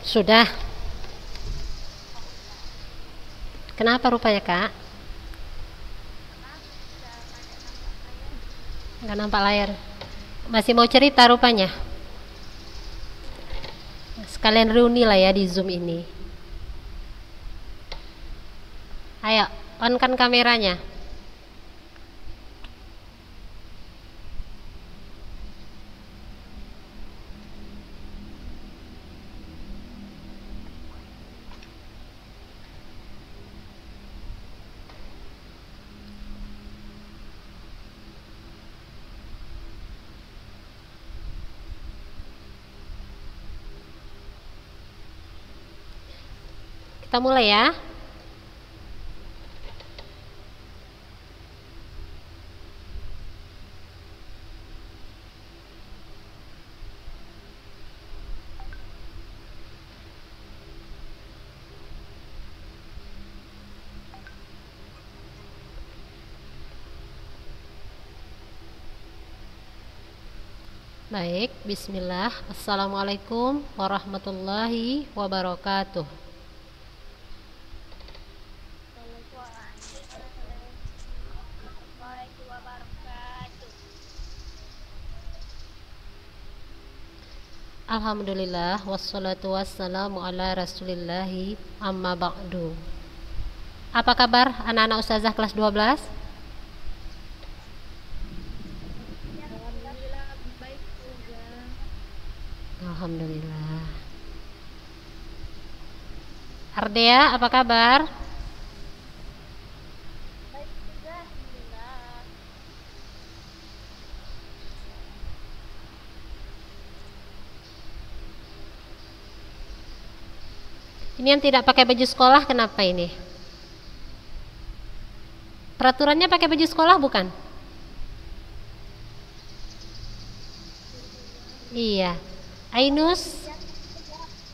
Sudah. Kenapa rupanya, Kak? Nggak nampak layar. Masih mau cerita rupanya. Sekalian reuni lah ya di Zoom ini. Ayo, on kan kameranya. Kita mulai ya. Baik, bismillah. Assalamualaikum warahmatullahi wabarakatuh. Alhamdulillah, wassalatu wassalamu ala rasulillahi amma ba'du. Apa kabar anak-anak ustazah kelas 12? Alhamdulillah. Ardea, apa kabar? Ini yang tidak pakai baju sekolah kenapa ini? Peraturannya pakai baju sekolah bukan? Iya. Ainus?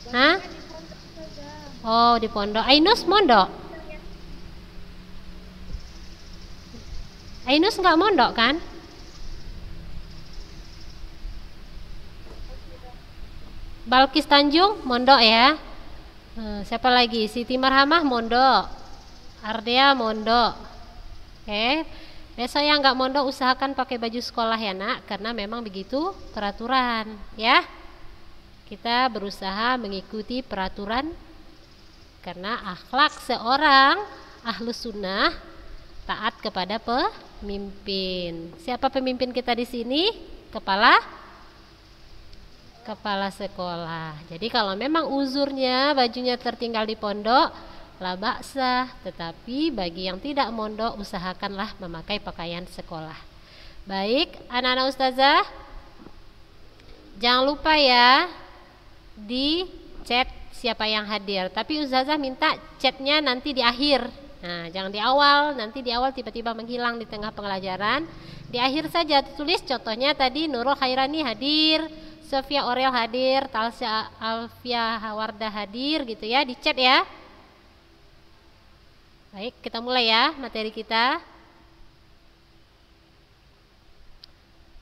Hah? Oh, di pondok. Ainus mondok? Ainus nggak mondok kan? Balkis Tanjung mondok ya? Siapa lagi? Siti Marhamah mondok. Ardea mondok. Oke. Besok yang nggak mondok usahakan pakai baju sekolah ya nak, karena memang begitu peraturan ya. Kita berusaha mengikuti peraturan karena akhlak seorang ahlus sunnah taat kepada pemimpin. Siapa pemimpin kita di sini? Kepala sekolah. Jadi kalau memang uzurnya bajunya tertinggal di pondok, la ba'sa, tetapi bagi yang tidak mondok usahakanlah memakai pakaian sekolah. Baik, anak-anak ustazah, jangan lupa ya di chat siapa yang hadir. Tapi ustazah minta chatnya nanti di akhir. Nah, jangan di awal, nanti di awal tiba-tiba menghilang di tengah pembelajaran. Di akhir saja tulis, contohnya tadi Nurul Khairani hadir, Sofia Orel hadir, Talsya Alfia Hawarda hadir gitu ya, di chat ya. Baik, kita mulai ya materi kita.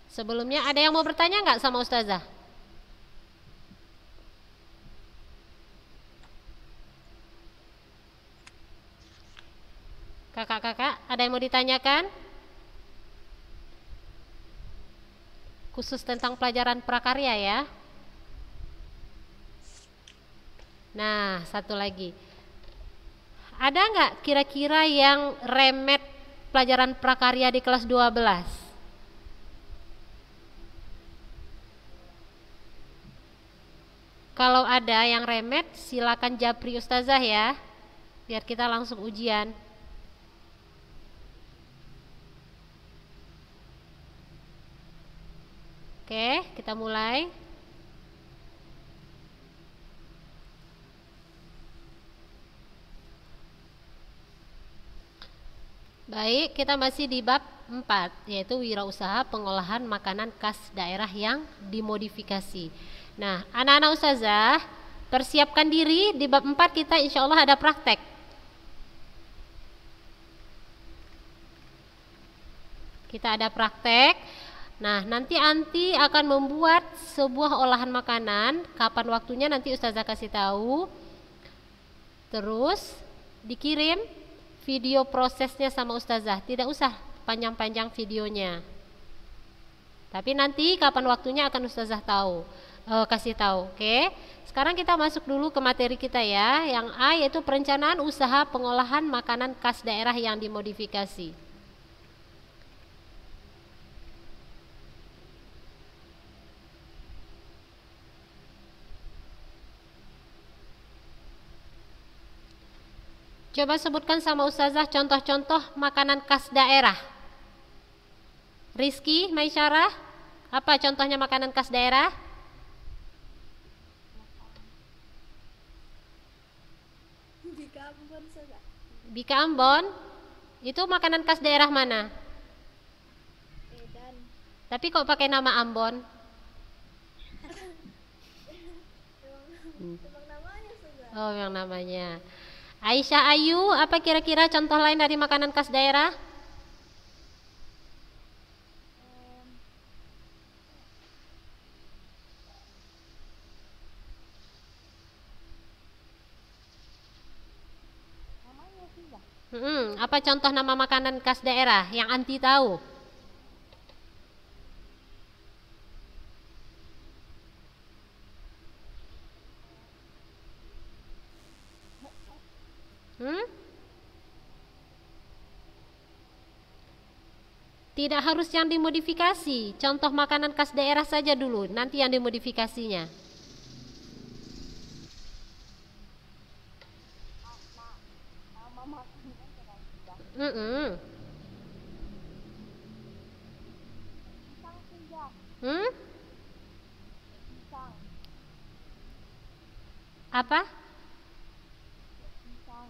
Sebelumnya ada yang mau bertanya nggak sama ustazah? Kakak-kakak, ada yang mau ditanyakan? Khusus tentang pelajaran prakarya ya. Nah, satu lagi. Ada nggak kira-kira yang remet pelajaran prakarya di kelas 12? Kalau ada yang remet, silakan japri ustazah ya, biar kita langsung ujian. Oke, kita mulai. Baik, kita masih di bab 4, yaitu wirausaha pengolahan makanan khas daerah yang dimodifikasi. Nah, anak-anak ustazah, persiapkan diri, di bab 4 kita insya Allah ada praktek. Kita ada praktek. Nah, nanti Anti akan membuat sebuah olahan makanan. Kapan waktunya nanti Ustazah kasih tahu. Terus dikirim video prosesnya sama Ustazah. Tidak usah panjang-panjang videonya. Tapi nanti kapan waktunya akan Ustazah kasih tahu. Oke. Sekarang kita masuk dulu ke materi kita ya. Yang A yaitu perencanaan usaha pengolahan makanan khas daerah yang dimodifikasi. Coba sebutkan sama Ustazah contoh-contoh makanan khas daerah. Rizky, Maisyarah, apa contohnya makanan khas daerah? Bika Ambon, Ustazah. Bika Ambon, itu makanan khas daerah mana? Medan. Tapi kok pakai nama Ambon? Memang namanya, Ustazah. Oh, yang namanya. Aisyah Ayu, apa kira-kira contoh lain dari makanan khas daerah? Namanya, Ustazah. Apa contoh nama makanan khas daerah yang Anti tahu? Tidak harus yang dimodifikasi. Contoh makanan khas daerah saja dulu, nanti yang dimodifikasinya. Nama makanannya Ustazah. Pisang, Ustazah. Pisang. Apa? Pisang.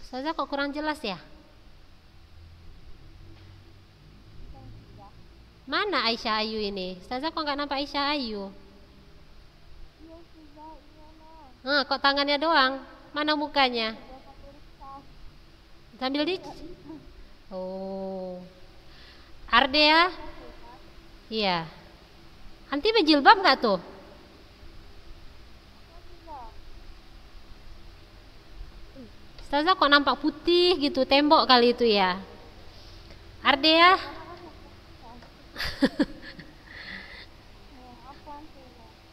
Ustazah kok kurang jelas ya? Pisang, Ustazah. Mana Aisyah Ayu ini? Ustazah kok nggak nampak Aisyah Ayu? Iya, Ustazah, iya, Kok tangannya doang? Mana mukanya? Udah pakai tas. Sambil di... Oh. Ardea? Iya. Anti berjilbab nggak tuh? Ustazah kok nampak putih gitu, tembok kali itu ya. Ardea?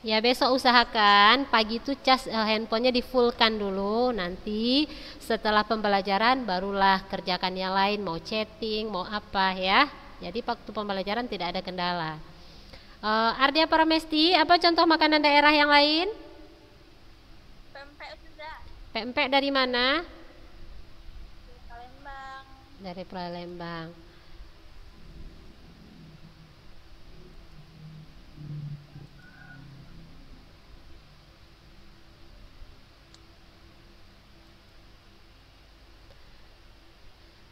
Ya besok usahakan pagi itu cas handphonenya di fullkan dulu. Nanti setelah pembelajaran barulah kerjakan yang lain, mau chatting, mau apa ya. Jadi waktu pembelajaran tidak ada kendala. Ardea Paramesti, apa contoh makanan daerah yang lain? Pempek, Ustazah. Pempek dari mana? Palembang. Dari Palembang.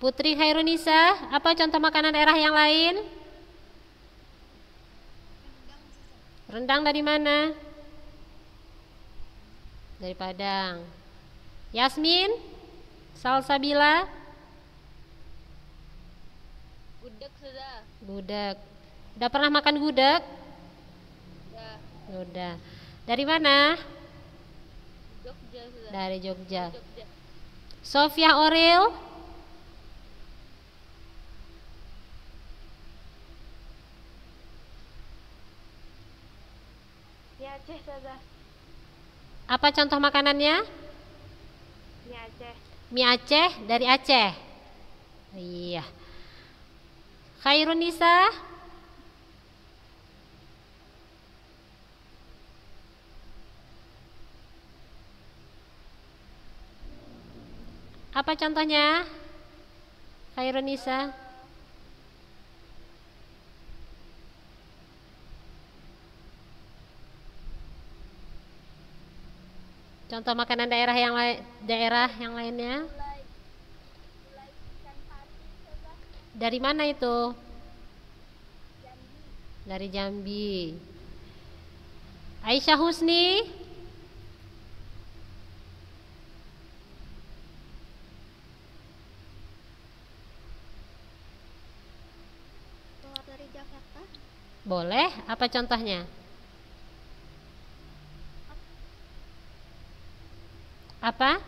Putri Hairunisa, apa contoh makanan daerah yang lain? Rendang dari mana? Dari Padang. Yasmin, Salsabila, Gudeg, Ustazah. gudeg. Udah pernah makan gudeg? Ya, Udah. Dari mana? Jogja, Ustazah. Dari Jogja. Jogja. Sofia Oril, Mie Aceh, Ustazah. apa contoh makanannya? Mie Aceh. Mie Aceh dari Aceh. Iya. Khairunisa, apa contohnya? Khairunisa, contoh makanan daerah yang lainnya? Gulai ikan pari, Ustazah. Dari mana itu? Jambi. Dari Jambi. Aisyah Husni, Boleh. Apa contohnya? Apa?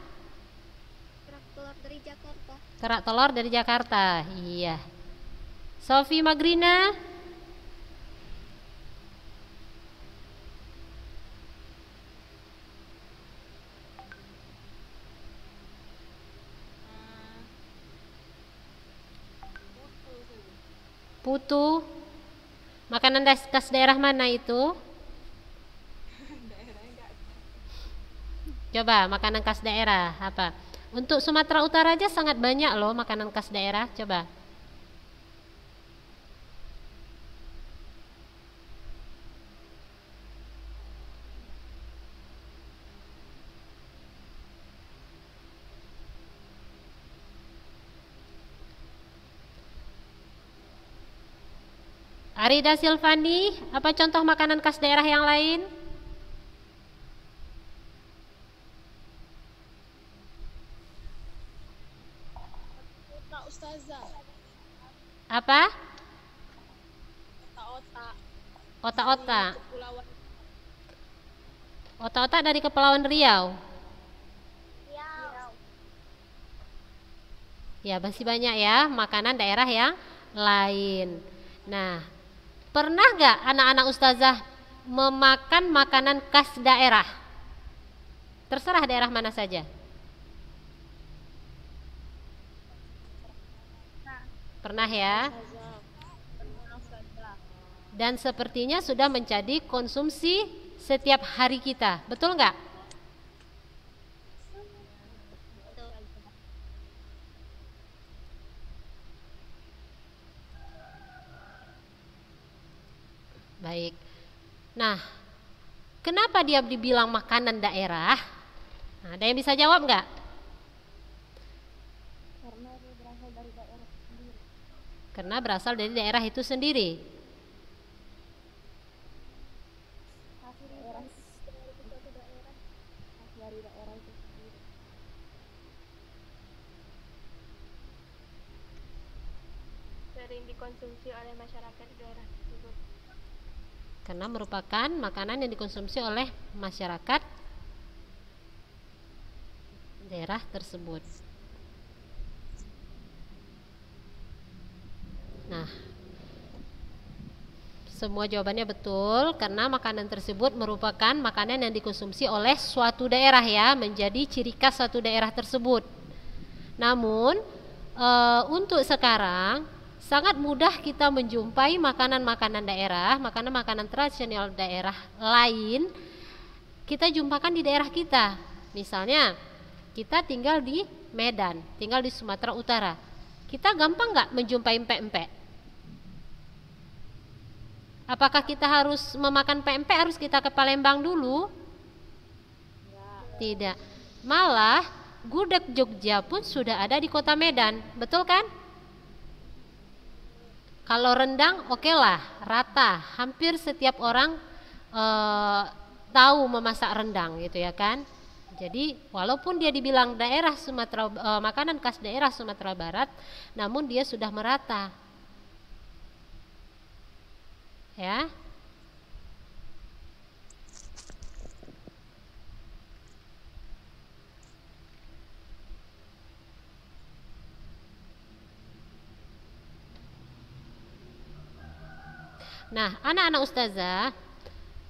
Kerak telur dari Jakarta. Kerak telur dari Jakarta. Iya. Sofi Magrina. Putu. Makanan khas daerah mana itu? Coba makanan khas daerah apa? Untuk Sumatera Utara aja sangat banyak loh makanan khas daerah. Coba. Arida Silvani, apa contoh makanan khas daerah yang lain? Otak Ustazah. Apa? Otak-otak. Otak-otak. Kepulauan Otak-otak dari Kepulauan Riau. Riau. Ya, masih banyak ya makanan daerah yang lain. Nah, pernah nggak anak-anak ustazah memakan makanan khas daerah? Terserah daerah mana saja. Pernah ya? Dan sepertinya sudah menjadi konsumsi setiap hari kita. Betul nggak? Baik. Nah, kenapa dia dibilang makanan daerah? Nah, ada yang bisa jawab nggak? Karena dia berasal dari daerah sendiri. Karena berasal dari daerah itu sendiri. Hasil daerah dari suatu daerah. Dari daerah itu sendiri. Sering dikonsumsi oleh masyarakat di daerah tersebut. Karena merupakan makanan yang dikonsumsi oleh masyarakat daerah tersebut. Nah, semua jawabannya betul karena makanan tersebut merupakan makanan yang dikonsumsi oleh suatu daerah ya, menjadi ciri khas suatu daerah tersebut. Namun untuk sekarang sangat mudah kita menjumpai makanan-makanan daerah, makanan-makanan tradisional daerah lain kita jumpakan di daerah kita. Misalnya kita tinggal di Medan, tinggal di Sumatera Utara. Kita gampang nggak menjumpai empek-empek? Apakah kita harus memakan pempek, harus kita ke Palembang dulu? Tidak. Malah gudeg Jogja pun sudah ada di kota Medan, betul kan? Kalau rendang oke lah, rata. Hampir setiap orang tahu memasak rendang gitu ya kan. Jadi walaupun dia dibilang daerah Sumatera, makanan khas daerah Sumatera Barat, namun dia sudah merata. Ya. Nah, anak-anak ustazah,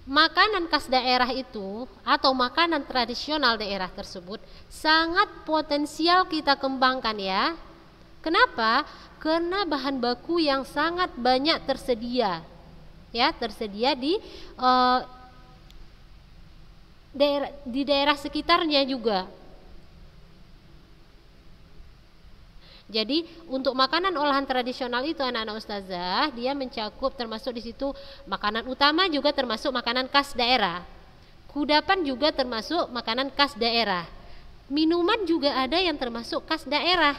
makanan khas daerah itu atau makanan tradisional daerah tersebut sangat potensial kita kembangkan ya. Kenapa? Karena bahan baku yang sangat banyak tersedia. Ya, tersedia di daerah sekitarnya juga. Jadi untuk makanan olahan tradisional itu anak-anak ustazah, dia mencakup termasuk di situ makanan utama juga termasuk makanan khas daerah. Kudapan juga termasuk makanan khas daerah. Minuman juga ada yang termasuk khas daerah.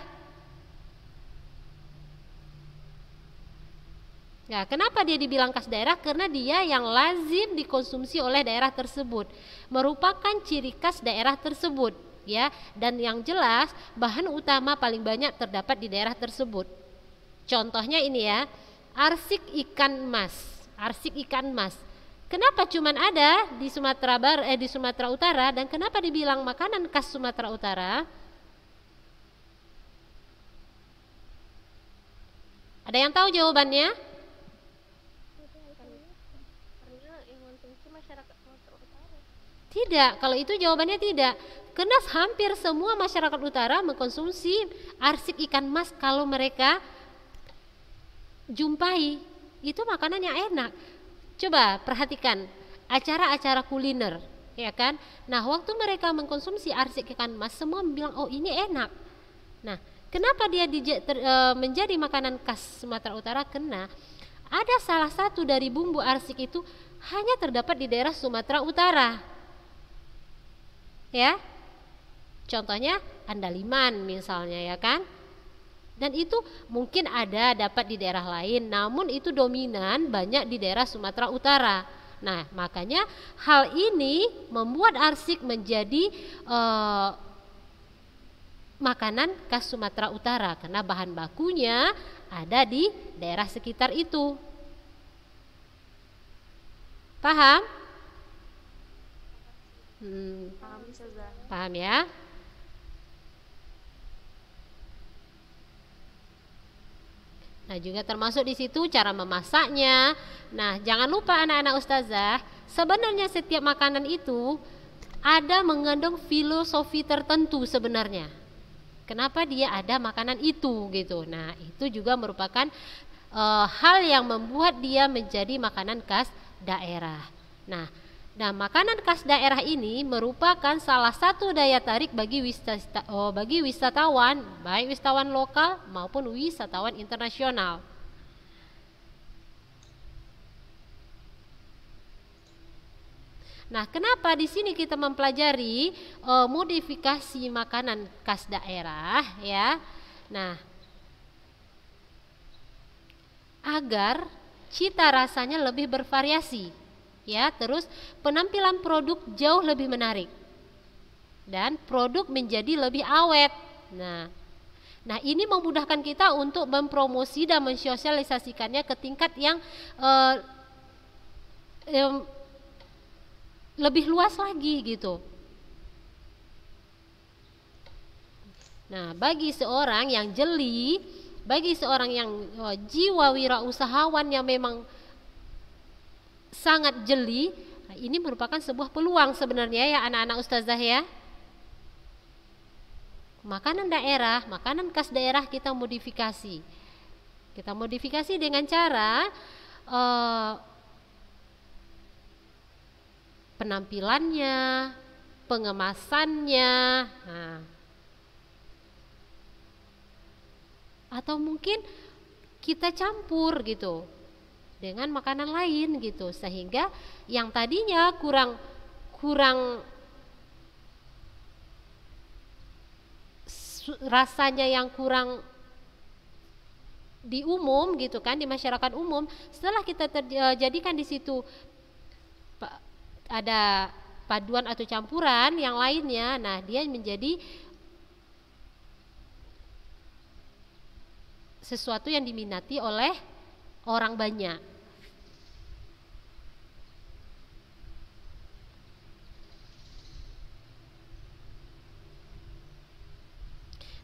Ya, kenapa dia dibilang khas daerah? Karena dia yang lazim dikonsumsi oleh daerah tersebut, merupakan ciri khas daerah tersebut. Ya, dan yang jelas bahan utama paling banyak terdapat di daerah tersebut. Contohnya ini ya, arsik ikan mas. arsik ikan mas. Kenapa cuman ada di di Sumatera Utara, dan kenapa dibilang makanan khas Sumatera Utara? Ada yang tahu jawabannya? Karena yang konsumsi masyarakat Sumatera Utara. Tidak, kalau itu jawabannya tidak. Karena hampir semua masyarakat utara mengkonsumsi arsik ikan mas kalau mereka jumpai. Itu makanan yang enak. Coba perhatikan acara-acara kuliner, ya kan? Nah, waktu mereka mengkonsumsi arsik ikan mas, semua bilang, oh ini enak. Nah, kenapa dia menjadi makanan khas Sumatera Utara? Karena ada salah satu dari bumbu arsik itu hanya terdapat di daerah Sumatera Utara. Ya, contohnya andaliman misalnya, ya kan? Dan itu mungkin dapat di daerah lain, namun itu dominan banyak di daerah Sumatera Utara. Nah, makanya hal ini membuat arsik menjadi makanan khas Sumatera Utara karena bahan bakunya ada di daerah sekitar itu. Paham? Paham ya? Nah, juga termasuk di situ cara memasaknya. Nah, jangan lupa anak-anak ustazah, sebenarnya setiap makanan itu ada mengandung filosofi tertentu sebenarnya. Kenapa dia ada makanan itu gitu. Nah, itu juga merupakan hal yang membuat dia menjadi makanan khas daerah. Nah, makanan khas daerah ini merupakan salah satu daya tarik bagi wisatawan, baik wisatawan lokal maupun wisatawan internasional. Nah, kenapa di sini kita mempelajari modifikasi makanan khas daerah, ya? Nah, agar cita rasanya lebih bervariasi, ya, terus penampilan produk jauh lebih menarik dan produk menjadi lebih awet. Nah, ini memudahkan kita untuk mempromosi dan mensosialisasikannya ke tingkat yang lebih luas lagi gitu. Nah, bagi seorang yang jeli, bagi seorang yang jiwa wirausahawan yang memang sangat jeli, ini merupakan sebuah peluang sebenarnya ya anak-anak ustazah ya. Makanan daerah, makanan khas daerah kita modifikasi. Kita modifikasi dengan cara penampilannya, pengemasannya, atau mungkin kita campur gitu dengan makanan lain gitu, sehingga yang tadinya kurang rasanya yang kurang di umum gitu kan, di masyarakat umum, setelah kita jadikan di situ ada paduan atau campuran yang lainnya, nah dia menjadi sesuatu yang diminati oleh orang banyak.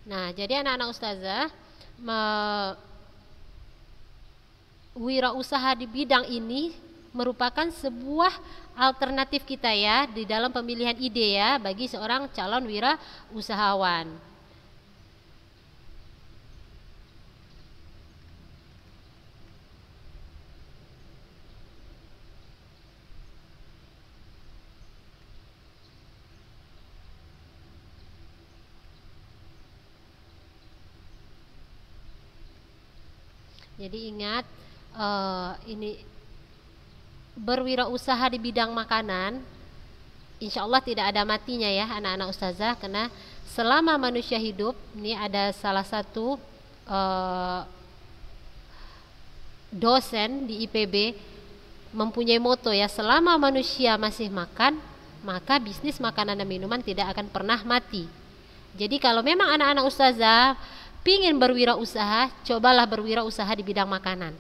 Nah, jadi anak-anak ustazah, wirausaha di bidang ini merupakan sebuah alternatif kita ya di dalam pemilihan ide ya bagi seorang calon wirausahawan. Jadi ingat, ini berwirausaha di bidang makanan, insya Allah tidak ada matinya ya anak-anak ustazah, karena selama manusia hidup, ini ada salah satu dosen di IPB mempunyai moto ya, selama manusia masih makan, maka bisnis makanan dan minuman tidak akan pernah mati. Jadi kalau memang anak-anak ustazah pingin berwirausaha, cobalah berwirausaha di bidang makanan.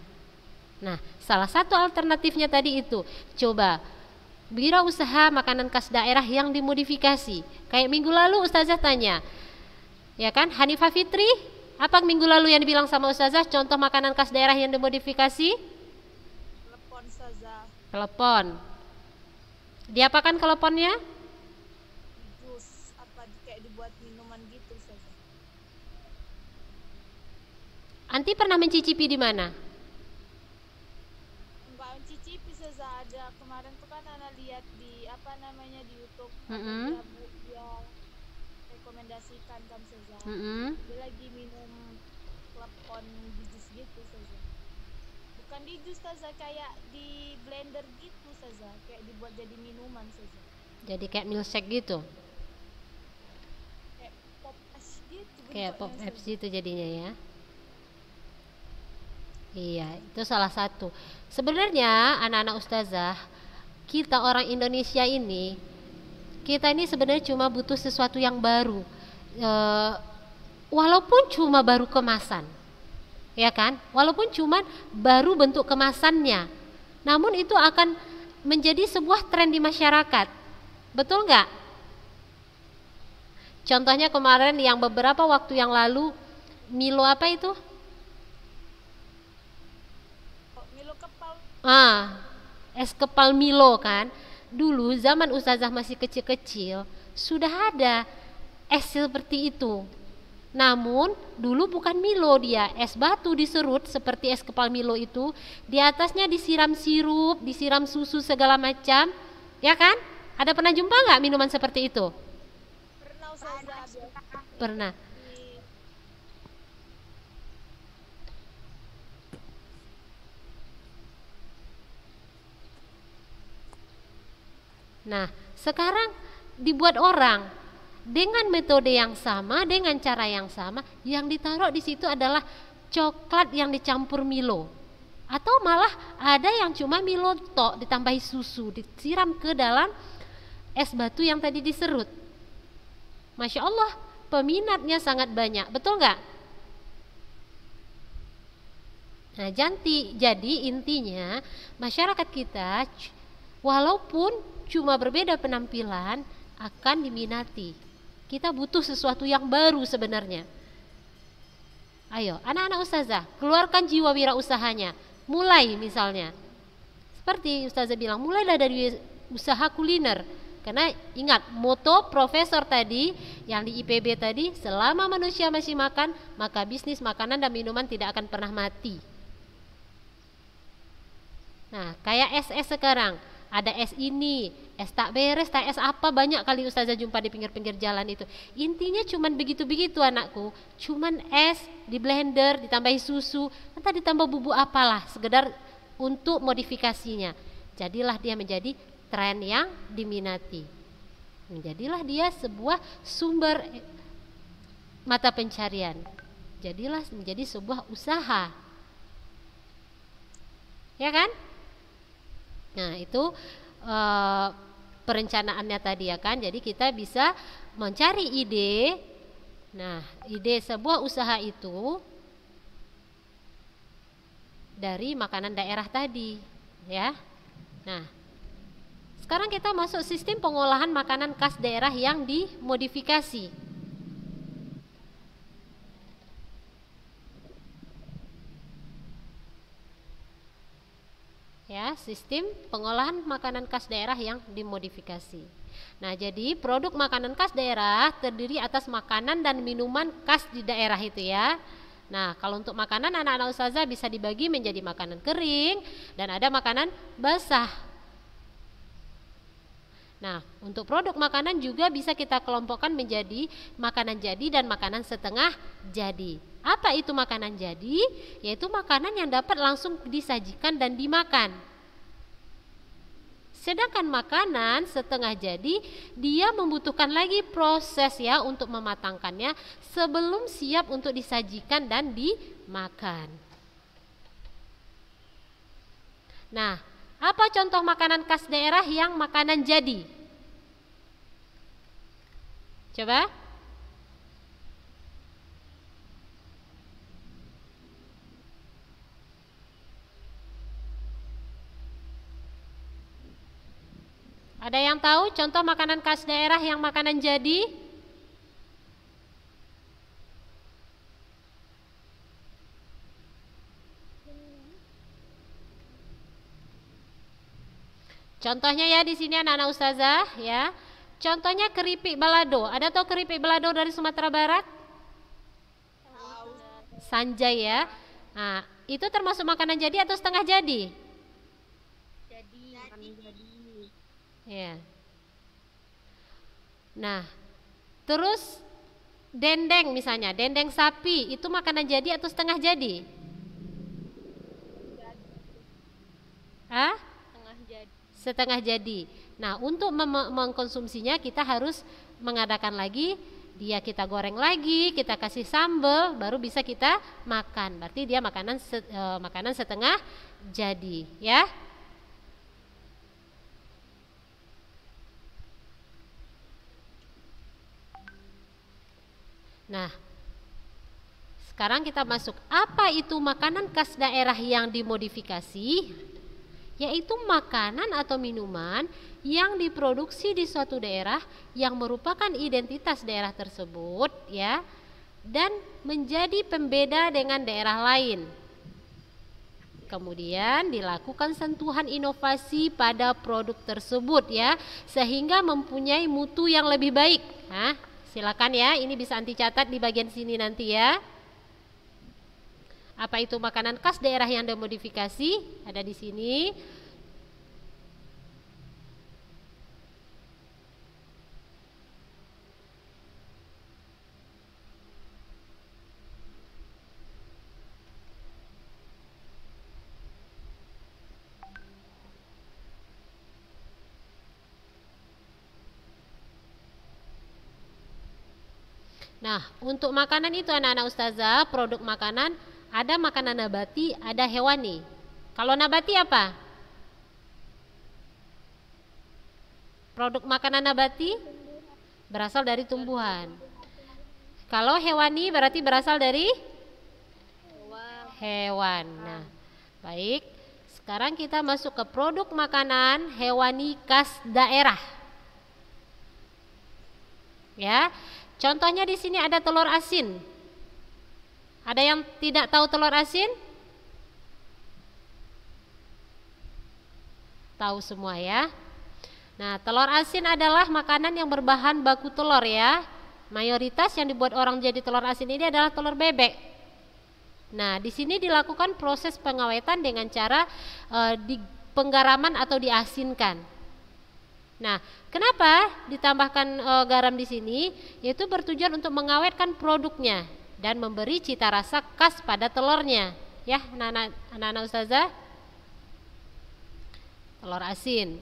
Nah, salah satu alternatifnya tadi itu, coba wirausaha makanan khas daerah yang dimodifikasi. Kayak minggu lalu Ustazah tanya, ya kan, Hanifah Fitri, apa minggu lalu yang dibilang sama Ustazah contoh makanan khas daerah yang dimodifikasi? Telepon Ustazah. Telepon. Diapakan teleponnya? Jus, apa kayak dibuat minuman gitu Ustazah. Anti pernah mencicipi di mana? Enggak mencicipi Ustazah, ada kemarin tuh kan Ana lihat di apa namanya di YouTube, dia rekomendasikan kan Ustazah. Dia lagi minum klepon di jus gitu Ustazah. Bukan di jus Ustazah, kayak di blender gitu Ustazah, kayak dibuat jadi minuman Ustazah. Jadi kayak milkshake gitu. Kayak pop es gitu. Kayak pop es gitu jadinya ya. Iya, itu salah satu. Sebenarnya anak-anak ustazah, kita orang Indonesia ini, kita ini sebenarnya cuma butuh sesuatu yang baru. Walaupun cuma baru kemasan, ya kan? Walaupun cuma baru bentuk kemasannya, namun itu akan menjadi sebuah tren di masyarakat. Betul nggak? Contohnya kemarin yang beberapa waktu yang lalu, Milo apa itu? Es kepal Milo kan. Dulu zaman ustazah masih kecil-kecil sudah ada es seperti itu. Namun dulu bukan Milo, dia es batu diserut seperti es kepal Milo itu. Di atasnya disiram sirup, disiram susu segala macam. Ya kan? Ada pernah jumpa nggak minuman seperti itu? Pernah ustazah. Pernah. Nah, sekarang dibuat orang dengan metode yang sama, dengan cara yang sama, yang ditaruh di situ adalah coklat yang dicampur Milo. Atau malah ada yang cuma Milo tok ditambahi susu, disiram ke dalam es batu yang tadi diserut. Masya Allah, peminatnya sangat banyak, betul nggak? Nah, jadi intinya masyarakat kita walaupun cuma berbeda penampilan akan diminati. Kita butuh sesuatu yang baru sebenarnya. Ayo, anak-anak ustazah, keluarkan jiwa wirausahanya. Mulai misalnya, seperti ustazah bilang, mulailah dari usaha kuliner. Karena ingat, moto profesor tadi yang di IPB tadi, selama manusia masih makan, maka bisnis makanan dan minuman tidak akan pernah mati. Nah, kayak es sekarang, ada es ini, es tak beres, tak es apa, banyak kali ustazah jumpa di pinggir-pinggir jalan itu. Intinya cuman begitu-begitu anakku, cuman es di blender ditambahi susu, entah ditambah bumbu apalah, sekedar untuk modifikasinya. Jadilah dia menjadi tren yang diminati. Menjadilah dia sebuah sumber mata pencarian. Jadilah menjadi sebuah usaha. Ya kan? Nah, itu perencanaannya tadi ya kan. Jadi kita bisa mencari ide. Nah, ide sebuah usaha itu dari makanan daerah tadi, ya. Nah, sekarang kita masuk sistem pengolahan makanan khas daerah yang dimodifikasi. Ya, sistem pengolahan makanan khas daerah yang dimodifikasi. Nah, jadi produk makanan khas daerah terdiri atas makanan dan minuman khas di daerah itu ya. Nah, kalau untuk makanan anak-anak ustazah bisa dibagi menjadi makanan kering dan ada makanan basah. Nah, untuk produk makanan juga bisa kita kelompokkan menjadi makanan jadi dan makanan setengah jadi. Apa itu makanan jadi? Yaitu makanan yang dapat langsung disajikan dan dimakan. Sedangkan makanan setengah jadi, dia membutuhkan lagi proses ya untuk mematangkannya sebelum siap untuk disajikan dan dimakan. Nah, apa contoh makanan khas daerah yang makanan jadi? Coba. Ada yang tahu contoh makanan khas daerah yang makanan jadi? Contohnya ya di sini anak-anak ustazah ya. Contohnya keripik balado. Ada tahu keripik balado dari Sumatera Barat? Sanjay ya. Nah, itu termasuk makanan jadi atau setengah jadi? Jadi. Ya. Nah, terus dendeng misalnya, dendeng sapi itu makanan jadi atau setengah jadi? Hah? Setengah jadi. Nah, untuk mengkonsumsinya kita harus mengadakan lagi, dia kita goreng lagi, kita kasih sambal, baru bisa kita makan. Berarti dia makanan setengah jadi, ya. Nah, sekarang kita masuk. Apa itu makanan khas daerah yang dimodifikasi? Yaitu makanan atau minuman yang diproduksi di suatu daerah yang merupakan identitas daerah tersebut ya, dan menjadi pembeda dengan daerah lain. Kemudian dilakukan sentuhan inovasi pada produk tersebut ya, sehingga mempunyai mutu yang lebih baik. Nah, silakan ya, ini bisa anti catat di bagian sini nanti ya. Apa itu makanan khas daerah yang dimodifikasi? Ada di sini. Nah, untuk makanan itu anak-anak ustazah, produk makanan ada makanan nabati, ada hewani. Kalau nabati apa? Produk makanan nabati berasal dari tumbuhan. Kalau hewani berarti berasal dari hewan. Nah, baik. Sekarang kita masuk ke produk makanan hewani khas daerah. Ya. Contohnya di sini ada telur asin. Ada yang tidak tahu telur asin? Tahu semua ya. Nah, telur asin adalah makanan yang berbahan baku telur ya. Mayoritas yang dibuat orang jadi telur asin ini adalah telur bebek. Nah, di sini dilakukan proses pengawetan dengan cara di penggaraman atau diasinkan. Nah, kenapa ditambahkan garam di sini? Yaitu bertujuan untuk mengawetkan produknya dan memberi cita rasa khas pada telurnya. Ya, anak-anak ustazah. Telur asin.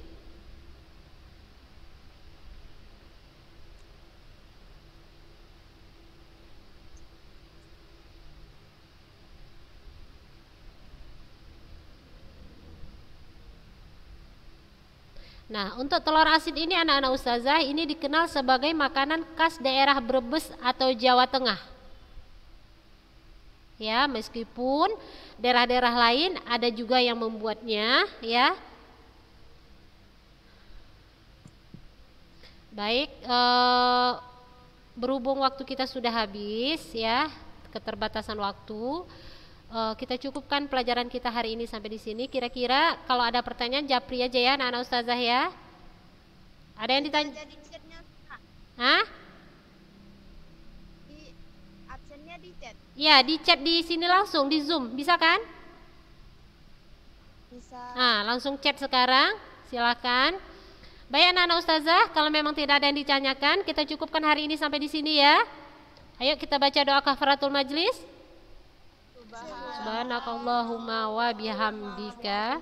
Nah, untuk telur asin ini anak-anak ustazah ini dikenal sebagai makanan khas daerah Brebes atau Jawa Tengah. Ya, meskipun daerah-daerah lain ada juga yang membuatnya, ya. Baik, berhubung waktu kita sudah habis, ya, keterbatasan waktu. Kita cukupkan pelajaran kita hari ini sampai di sini. Kira-kira kalau ada pertanyaan japri aja ya anak-anak ustazah ya. Ada yang ditanya? Hah? Absennya di chat. Ya, di chat di sini langsung di Zoom, bisa kan? Bisa. Nah, langsung chat sekarang. Silakan. Baik anak-anak ustazah, kalau memang tidak ada yang ditanyakan, kita cukupkan hari ini sampai di sini ya. Ayo kita baca doa kafaratul majlis. Subhanakallahumma wa bihamdika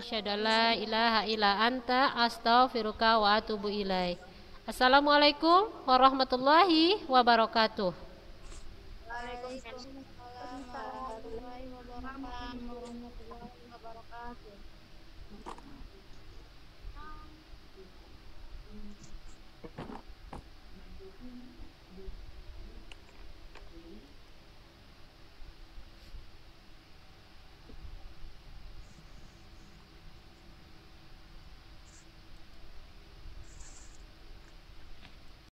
asyhadu an la ilaha illa anta astaghfiruka wa atubu ilaik. Assalamualaikum warahmatullahi wabarakatuh. Waalaikumsalam warahmatullahi wabarakatuh.